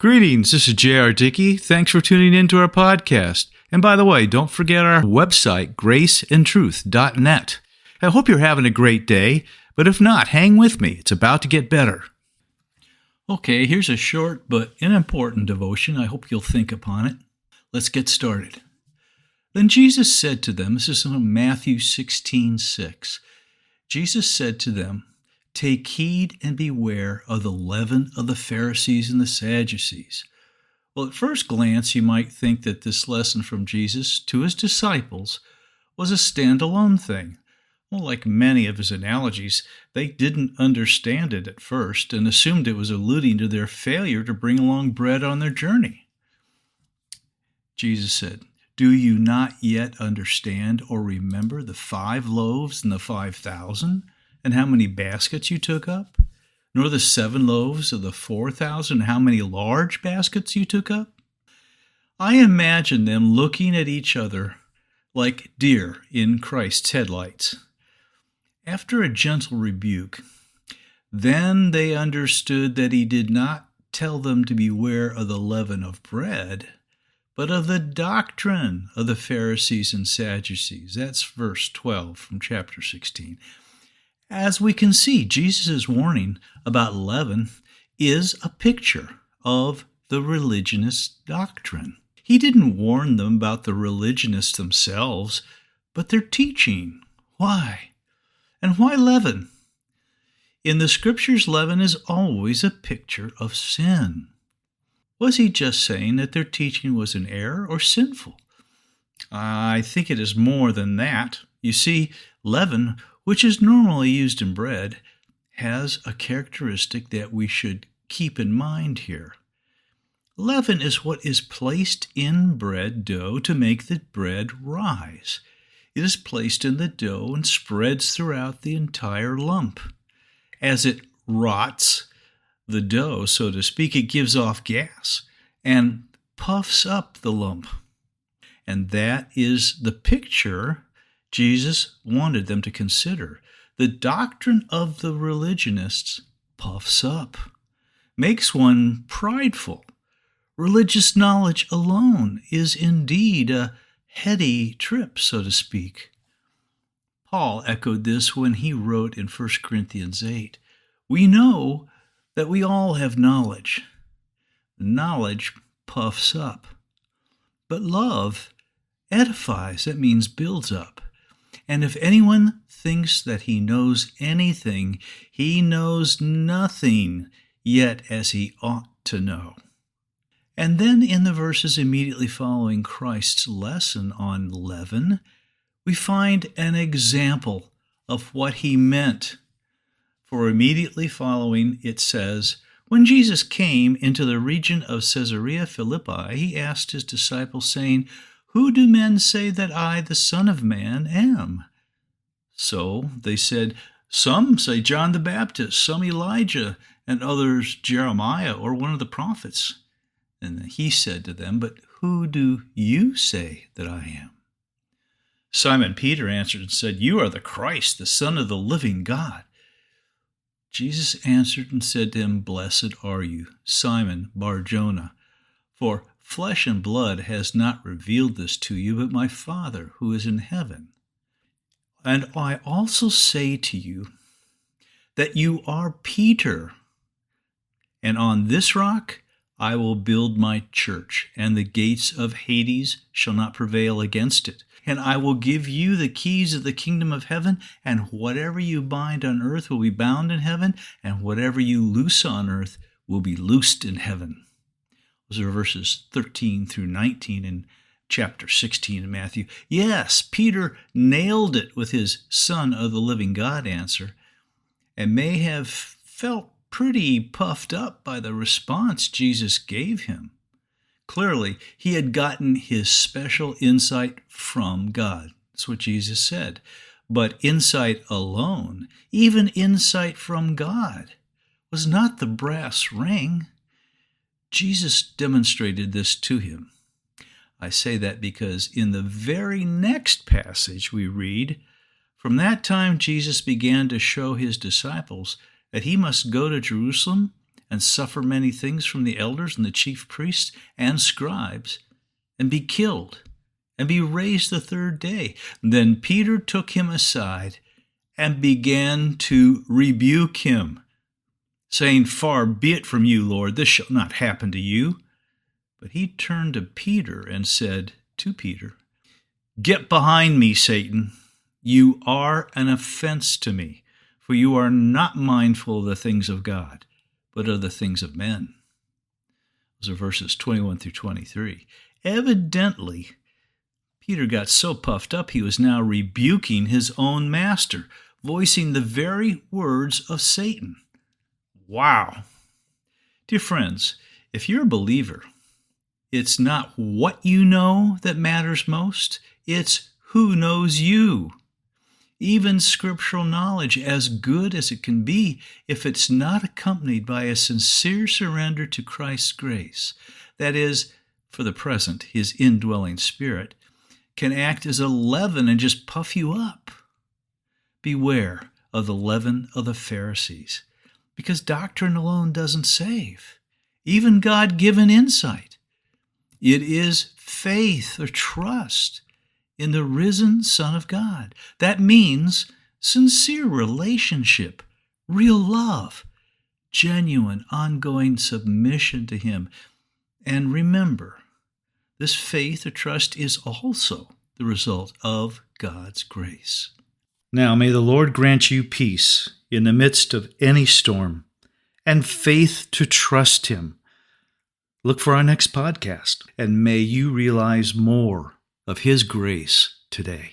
Greetings, this is J.R. Dickey. Thanks for tuning in to our podcast. And by the way, don't forget our website, graceandtruth.net. I hope you're having a great day, but if not, hang with me. It's about to get better. Okay, here's a short but important devotion. I hope you'll think upon it. Let's get started. Then Jesus said to them, this is in Matthew 16:6. Jesus said to them, "Take heed and beware of the leaven of the Pharisees and the Sadducees." Well, at first glance, you might think that this lesson from Jesus to his disciples was a standalone thing. Well, like many of his analogies, they didn't understand it at first and assumed it was alluding to their failure to bring along bread on their journey. Jesus said, "Do you not yet understand or remember the 5 loaves and the 5,000? And how many baskets you took up? Nor the 7 loaves of the 4,000, and how many large baskets you took up?" I imagine them looking at each other like deer in Christ's headlights. After a gentle rebuke, then they understood that he did not tell them to beware of the leaven of bread, but of the doctrine of the Pharisees and Sadducees. That's verse 12 from chapter 16. As we can see, Jesus' warning about leaven is a picture of the religionist doctrine. He didn't warn them about the religionists themselves, but their teaching. Why? And why leaven? In the Scriptures, leaven is always a picture of sin. Was he just saying that their teaching was in error or sinful? I think it is more than that. You see, leaven, which is normally used in bread, has a characteristic that we should keep in mind here. Leaven is what is placed in bread dough to make the bread rise. It is placed in the dough and spreads throughout the entire lump. As it rots the dough, so to speak, it gives off gas and puffs up the lump. And that is the picture Jesus wanted them to consider. The doctrine of the religionists puffs up, makes one prideful. Religious knowledge alone is indeed a heady trip, so to speak. Paul echoed this when he wrote in 1 Corinthians 8, "We know that we all have knowledge. Knowledge puffs up, but love edifies." That means builds up. And if anyone thinks that he knows anything, he knows nothing yet as he ought to know. And then in the verses immediately following Christ's lesson on leaven, we find an example of what he meant. For immediately following, it says, "When Jesus came into the region of Caesarea Philippi, he asked his disciples, saying, 'Who do men say that I, the Son of Man, am?' So they said, 'Some say John the Baptist, some Elijah, and others Jeremiah or one of the prophets.' And he said to them, 'But who do you say that I am?' Simon Peter answered and said, 'You are the Christ, the Son of the living God.' Jesus answered and said to him, 'Blessed are you, Simon Bar-Jonah, for flesh and blood has not revealed this to you, but my Father who is in heaven. And I also say to you that you are Peter, and on this rock I will build my church, and the gates of Hades shall not prevail against it. And I will give you the keys of the kingdom of heaven, and whatever you bind on earth will be bound in heaven, and whatever you loose on earth will be loosed in heaven." Those are verses 13 through 19 in chapter 16 in Matthew. Yes, Peter nailed it with his Son of the living God answer, and may have felt pretty puffed up by the response Jesus gave him. Clearly, he had gotten his special insight from God. That's what Jesus said. But insight alone, even insight from God, was not the brass ring. Jesus demonstrated this to him. I say that because in the very next passage we read, "From that time Jesus began to show his disciples that he must go to Jerusalem and suffer many things from the elders and the chief priests and scribes, and be killed, and be raised the third day. Then Peter took him aside and began to rebuke him, saying, Far be it from you, Lord, this shall not happen to you. But he turned to Peter and said to Peter, Get behind me, Satan. You are an offense to me, for you are not mindful of the things of God, but of the things of men. Those are verses 21 through 23. Evidently, Peter got so puffed up he was now rebuking his own master, voicing the very words of Satan. Wow. Dear friends, if you're a believer, it's not what you know that matters most, it's who knows you. Even scriptural knowledge, as good as it can be, if it's not accompanied by a sincere surrender to Christ's grace, that is, for the present, his indwelling spirit, can act as a leaven and just puff you up. Beware of the leaven of the Pharisees, because doctrine alone doesn't save, even God-given insight. It is faith or trust in the risen Son of God. That means sincere relationship, real love, genuine, ongoing submission to him. And remember, this faith or trust is also the result of God's grace. Now may the Lord grant you peace in the midst of any storm and faith to trust him. Look for our next podcast, and may you realize more of his grace today.